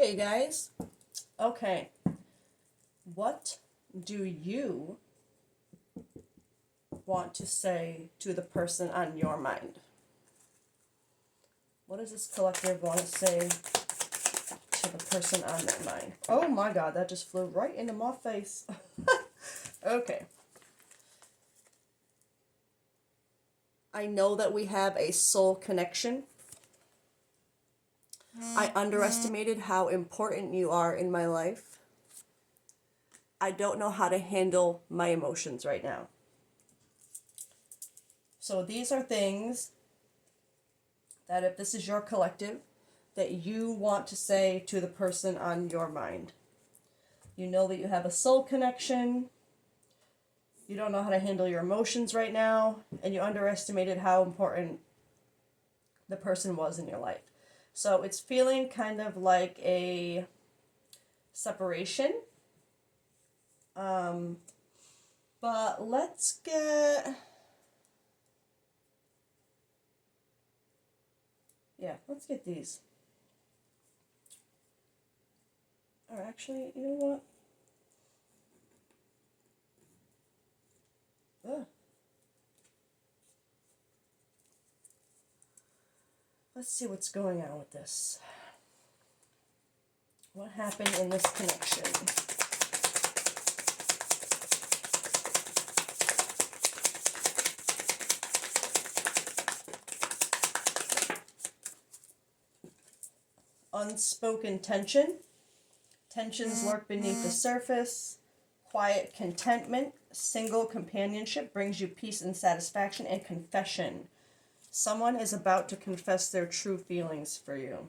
Hey guys. Okay. What do you want to say to the person on your mind? What does this collective want to say to the person on their mind? Oh my god, that just flew right into my face. Okay. I know that we have a soul connection. I underestimated how important you are in my life. I don't know how to handle my emotions right now. So these are things that if this is your collective, that you want to say to the person on your mind. You know that you have a soul connection. You don't know how to handle your emotions right now, and you underestimated how important the person was in your life. So it's feeling kind of like a separation. But let's get... Yeah, let's get these. Or actually, you know what? Ugh. Let's see what's going on with this. What happened in this connection? Unspoken tension. Tensions lurk beneath the surface. Quiet contentment. Single companionship brings you peace and satisfaction. And confession. Someone is about to confess their true feelings for you.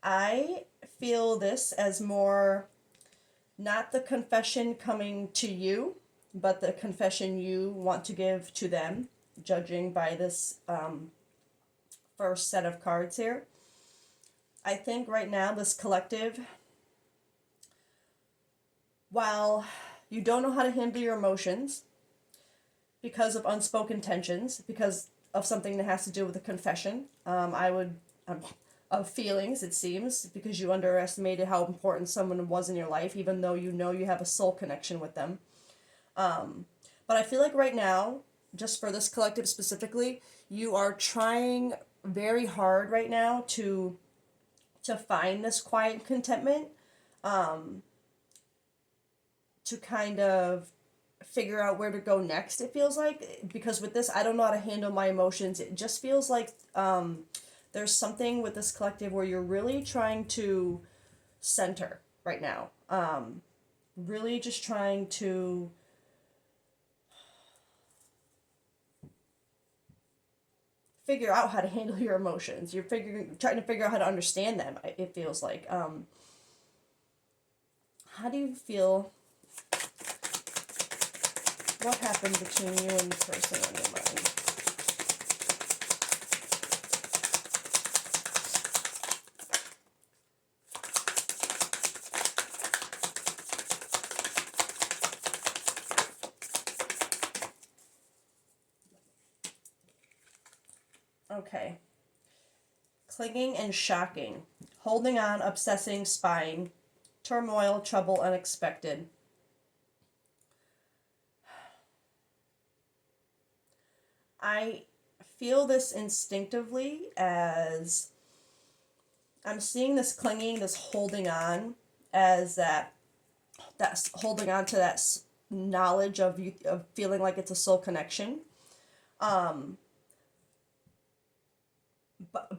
I feel this as more not the confession coming to you, but the confession you want to give to them, judging by this first set of cards here. I think right now this collective, while you don't know how to handle your emotions because of unspoken tensions, because of something that has to do with a confession, of feelings, it seems, because you underestimated how important someone was in your life, even though you know you have a soul connection with them. But I feel like right now, just for this collective specifically, you are trying very hard right now to find this quiet contentment, to kind of figure out where to go next, it feels like, because with this, I don't know how to handle my emotions. It just feels like there's something with this collective where you're really trying to center right now. Really just trying to figure out how to handle your emotions. You're trying to figure out how to understand them, it feels like. How do you feel? What happened between you and the person on your mind? Okay. Clinging and shocking. Holding on, obsessing, spying. Turmoil, trouble, unexpected. I feel this instinctively as I'm seeing this clinging, this holding on, as that's holding on to that knowledge of you, of feeling like it's a soul connection. But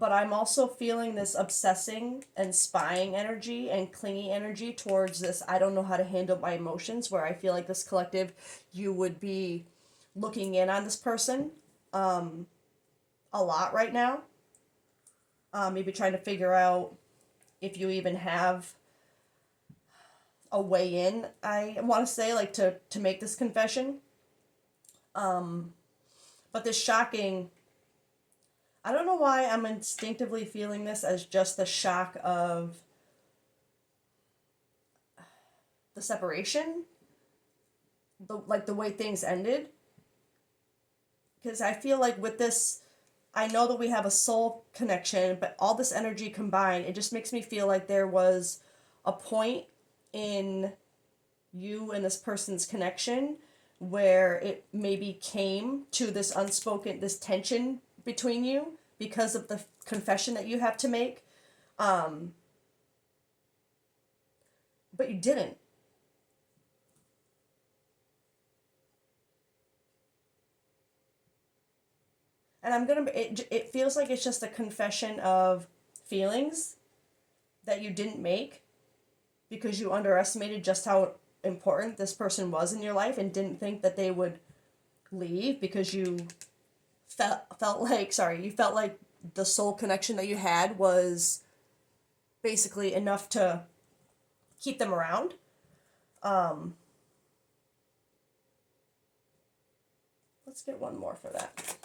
I'm also feeling this obsessing and spying energy and clingy energy towards this. I don't know how to handle my emotions, where I feel like this collective, you would be looking in on this person a lot right now. Maybe trying to figure out if you even have a way in, I want to say, like, to make this confession. But this shocking, I don't know why I'm instinctively feeling this as just the shock of the separation, the way things ended. Because I feel like with this I know that we have a soul connection, but all this energy combined, it just makes me feel like there was a point in you and this person's connection where it maybe came to this unspoken, this tension between you because of the confession that you have to make. Um, but you didn't. And it feels like it's just a confession of feelings that you didn't make because you underestimated just how important this person was in your life and didn't think that they would leave because you you felt like the soul connection that you had was basically enough to keep them around. Um, let's get one more for that.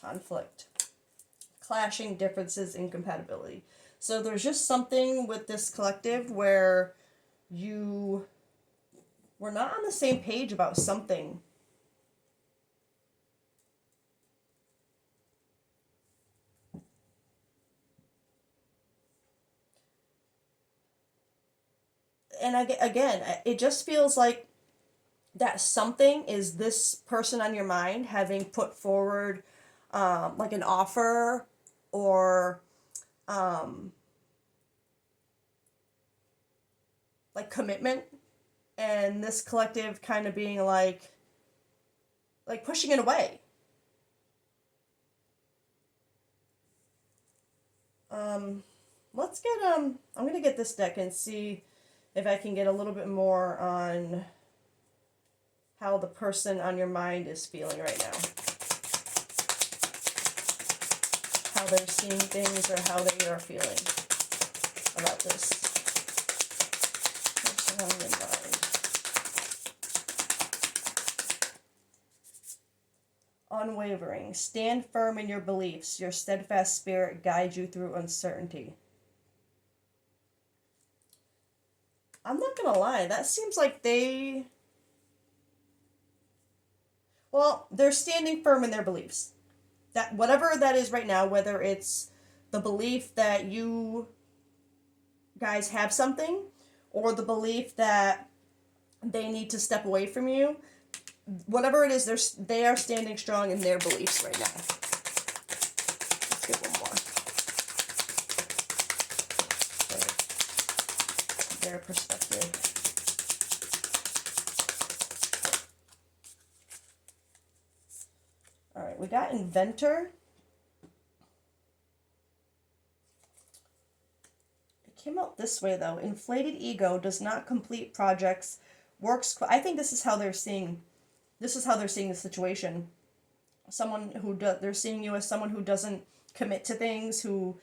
Conflict, clashing differences, incompatibility. So there's just something with this collective where you were not on the same page about something. And again, it just feels like that something is this person on your mind having put forward like an offer or um, like commitment, and this collective kind of being like pushing it away. Um, let's get I'm gonna get this deck and see if I can get a little bit more on how the person on your mind is feeling right now. How they're seeing things or how they are feeling about this. Person on your mind. Unwavering. Stand firm in your beliefs. Your steadfast spirit guides you through uncertainty. I'm not gonna lie, that seems like they're standing firm in their beliefs. That whatever that is right now, whether it's the belief that you guys have something or the belief that they need to step away from you, whatever it is, they are standing strong in their beliefs right now. Let's get one more. Their perspective. All right, we got inventor. It came out this way though. Inflated ego does not complete projects. I think this is how they're seeing. This is how they're seeing the situation. They're seeing you as someone who doesn't commit to things, who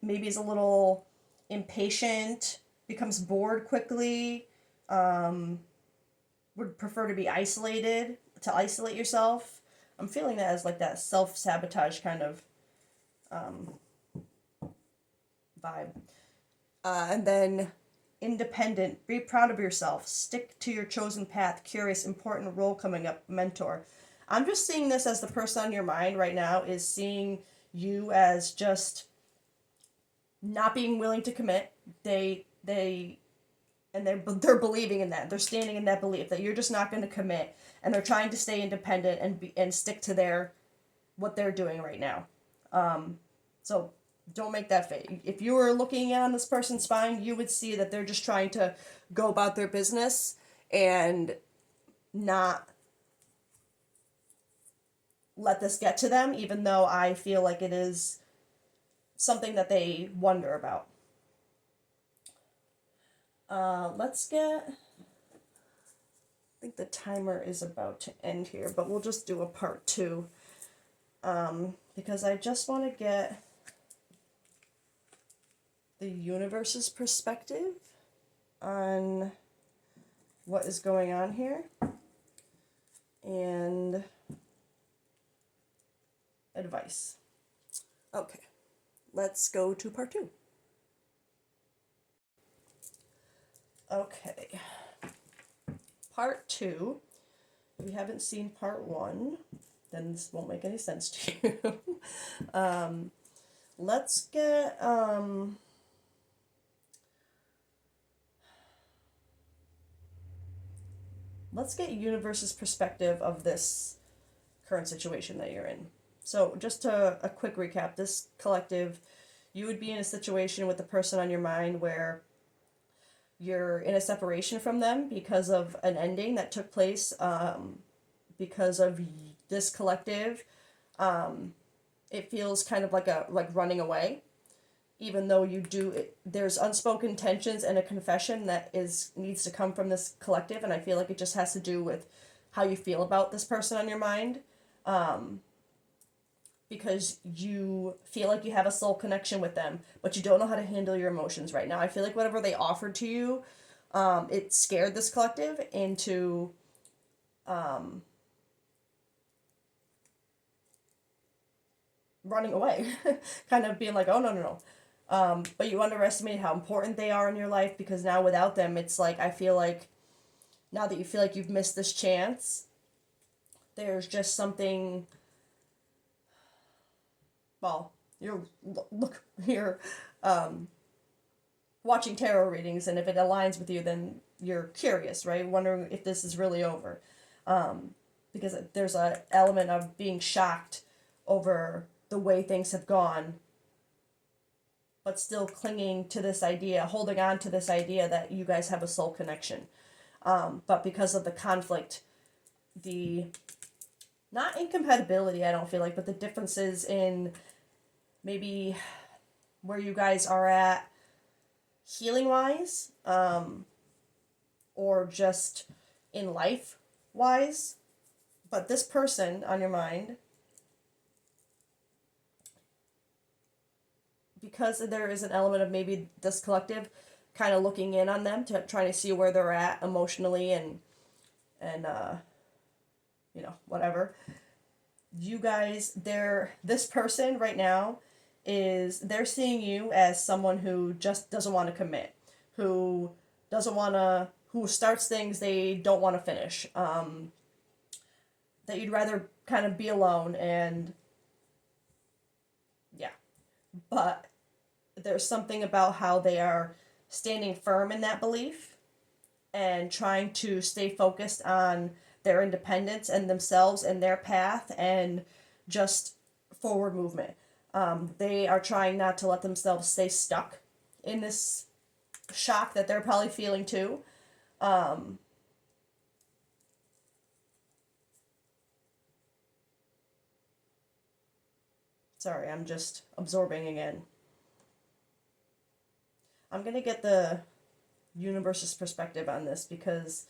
maybe is a little impatient, becomes bored quickly, would prefer to be isolated, to isolate yourself. I'm feeling that as like that self-sabotage kind of vibe. And then independent, be proud of yourself, stick to your chosen path, curious, important role coming up, mentor. I'm just seeing this as the person on your mind right now is seeing you as just not being willing to commit. They're believing in that. They're standing in that belief that you're just not going to commit, and they're trying to stay independent and stick to what they're doing right now. So don't make that fake. If you were looking on this person's spine, you would see that they're just trying to go about their business and not let this get to them, even though I feel like it is something that they wonder about. Let's get... I think the timer is about to end here, but we'll just do a part 2. Because I just want to get the universe's perspective on what is going on here. And advice. Okay, let's go to part 2. Okay. Part 2. If you haven't seen part 1, then this won't make any sense to you. Let's get universe's perspective of this current situation that you're in. So just a quick recap, this collective, you would be in a situation with the person on your mind where you're in a separation from them because of an ending that took place, because of this collective. It feels kind of like running away, even though there's unspoken tensions and a confession that needs to come from this collective, and I feel like it just has to do with how you feel about this person on your mind, because you feel like you have a soul connection with them, but you don't know how to handle your emotions right now. I feel like whatever they offered to you, it scared this collective into running away, kind of being like, oh, no, no, no. But you underestimate how important they are in your life, because now without them, it's like, I feel like now that you feel like you've missed this chance, there's just something, well, you're watching tarot readings, and if it aligns with you, then you're curious, right? Wondering if this is really over. Because there's an element of being shocked over the way things have gone, but still clinging to this idea, holding on to this idea that you guys have a soul connection. But because of the conflict, the not incompatibility, I don't feel like, but the differences in maybe where you guys are at healing wise, or just in life wise. But this person on your mind, because there is an element of maybe this collective kind of looking in on them, to trying to see where they're at emotionally and whatever. You guys, this person right now they're seeing you as someone who just doesn't want to commit, who starts things they don't want to finish, that you'd rather kind of be alone, and yeah. But there's something about how they are standing firm in that belief and trying to stay focused on their independence and themselves and their path and just forward movement. They are trying not to let themselves stay stuck in this shock that they're probably feeling too. Sorry, I'm just absorbing again. I'm going to get the universe's perspective on this, because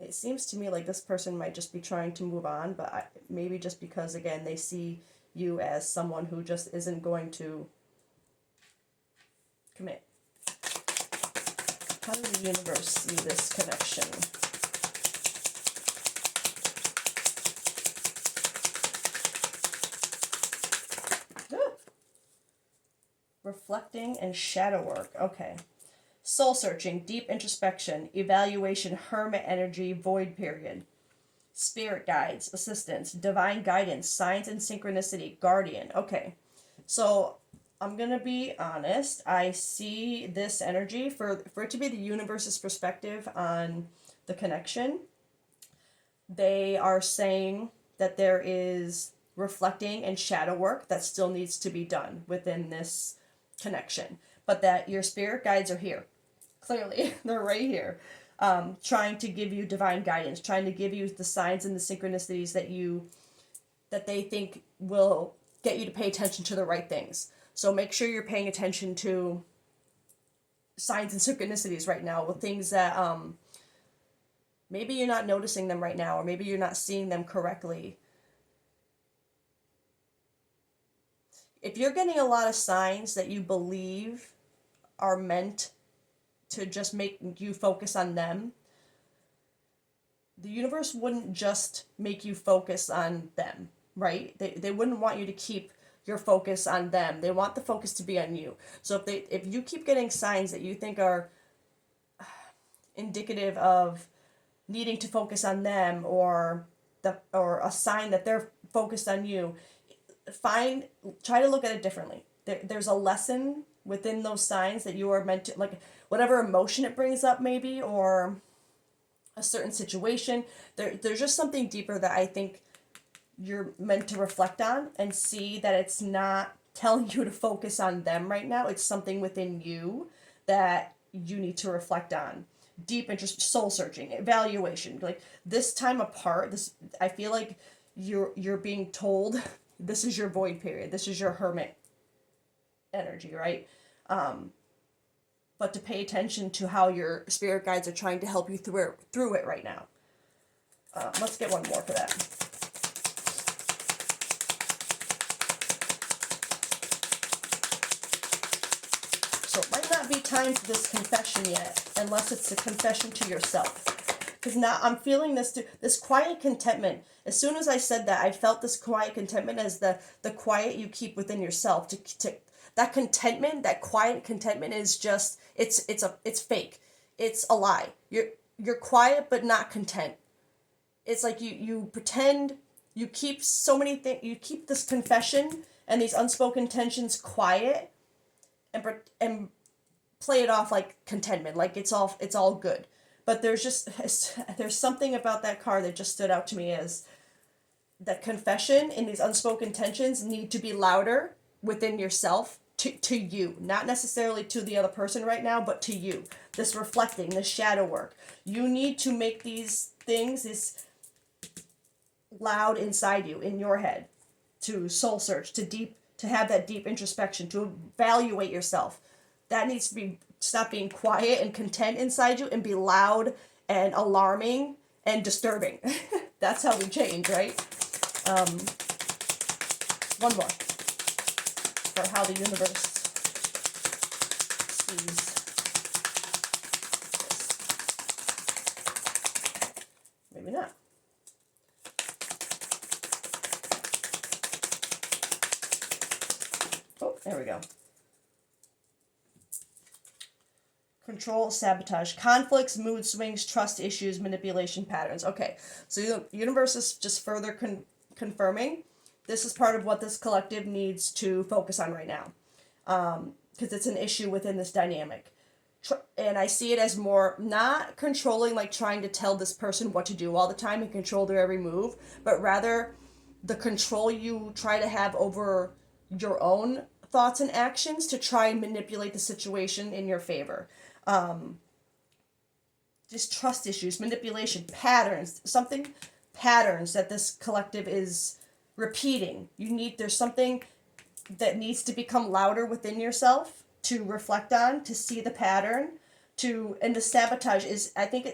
it seems to me like this person might just be trying to move on, but maybe just because, again, they see you as someone who just isn't going to commit. How does the universe see this connection? Reflecting and shadow work. Okay. Soul searching, deep introspection, evaluation, hermit energy, void period. Spirit guides, assistance, divine guidance, signs and synchronicity, guardian. Okay. So I'm going to be honest. I see this energy for it to be the universe's perspective on the connection. They are saying that there is reflecting and shadow work that still needs to be done within this connection, but that your spirit guides are here. Clearly, they're right here, trying to give you divine guidance, trying to give you the signs and the synchronicities that they think will get you to pay attention to the right things. So make sure you're paying attention to signs and synchronicities right now, with things that maybe you're not noticing them right now, or maybe you're not seeing them correctly. If you're getting a lot of signs that you believe are meant to just make you focus on them, the universe wouldn't just make you focus on them, right? They wouldn't want you to keep your focus on them. They want the focus to be on you. So if you keep getting signs that you think are indicative of needing to focus on them, or a sign that they're focused on you, try to look at it differently. There's a lesson within those signs that you are meant to, like, whatever emotion it brings up maybe, or a certain situation, there's just something deeper that I think you're meant to reflect on and see that it's not telling you to focus on them right now. It's something within you that you need to reflect on. Deep interest, soul searching, evaluation. Like, this time apart, I feel like you're being told this is your void period. This is your hermit energy, right? But to pay attention to how your spirit guides are trying to help you through it right now. Let's get one more for that. So it might not be time for this confession yet, unless it's a confession to yourself. Because now I'm feeling this quiet contentment. As soon as I said that, I felt this quiet contentment as the quiet you keep within yourself. That contentment, that quiet contentment is just, it's fake. It's a lie. You're quiet but not content. It's like you pretend, you keep so many things, you keep this confession and these unspoken tensions quiet, and play it off like contentment, like it's all good. But there's something about that card that just stood out to me as that confession and these unspoken tensions need to be louder within yourself, to you, not necessarily to the other person right now, but to you. This reflecting, this shadow work. You need to make these things this loud inside you, in your head, to soul search, to have that deep introspection, to evaluate yourself. That needs to stop being quiet and content inside you and be loud and alarming and disturbing. That's how we change, right? One more for how the universe sees this. Maybe not. Oh, there we go. Control, sabotage, conflicts, mood swings, trust issues, manipulation patterns. Okay, so the universe is just further confirming this is part of what this collective needs to focus on right now, because it's an issue within this dynamic. And I see it as more not controlling, like trying to tell this person what to do all the time and control their every move, but rather the control you try to have over your own thoughts and actions to try and manipulate the situation in your favor. Just trust issues, manipulation, patterns, patterns that this collective is repeating. There's something that needs to become louder within yourself to reflect on, to see the pattern, and the sabotage is, I think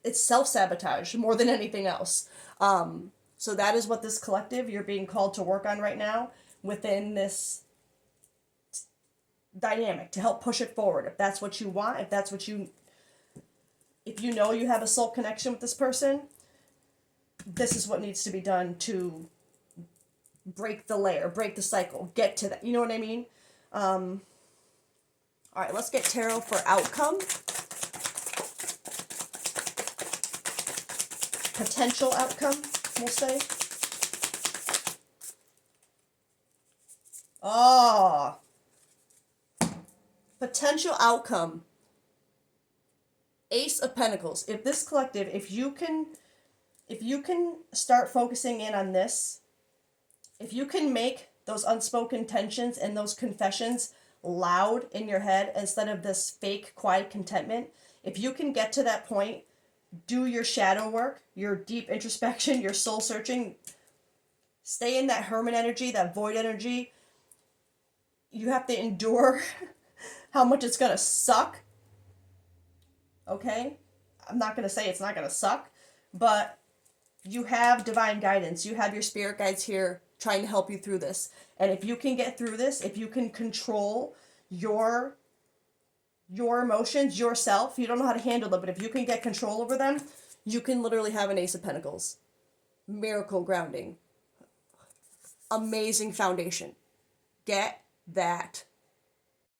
it's self-sabotage more than anything else. So that is what this collective, you're being called to work on right now within this dynamic, to help push it forward. If that's what you want, if you know you have a soul connection with this person, this is what needs to be done to break the layer, break the cycle, get to that. You know what I mean? All right, let's get tarot for outcome. Potential outcome, we'll say. Oh, potential outcome. Ace of Pentacles. If this collective, if you can start focusing in on this, if you can make those unspoken tensions and those confessions loud in your head instead of this fake quiet contentment, if you can get to that point, do your shadow work, your deep introspection, your soul searching, stay in that hermit energy, that void energy. You have to endure how much it's going to suck. Okay? I'm not going to say it's not going to suck, but you have divine guidance. You have your spirit guides here trying to help you through this. And if you can get through this, if you can control your emotions, yourself, you don't know how to handle them, but if you can get control over them, you can literally have an Ace of Pentacles. Miracle grounding. Amazing foundation. get that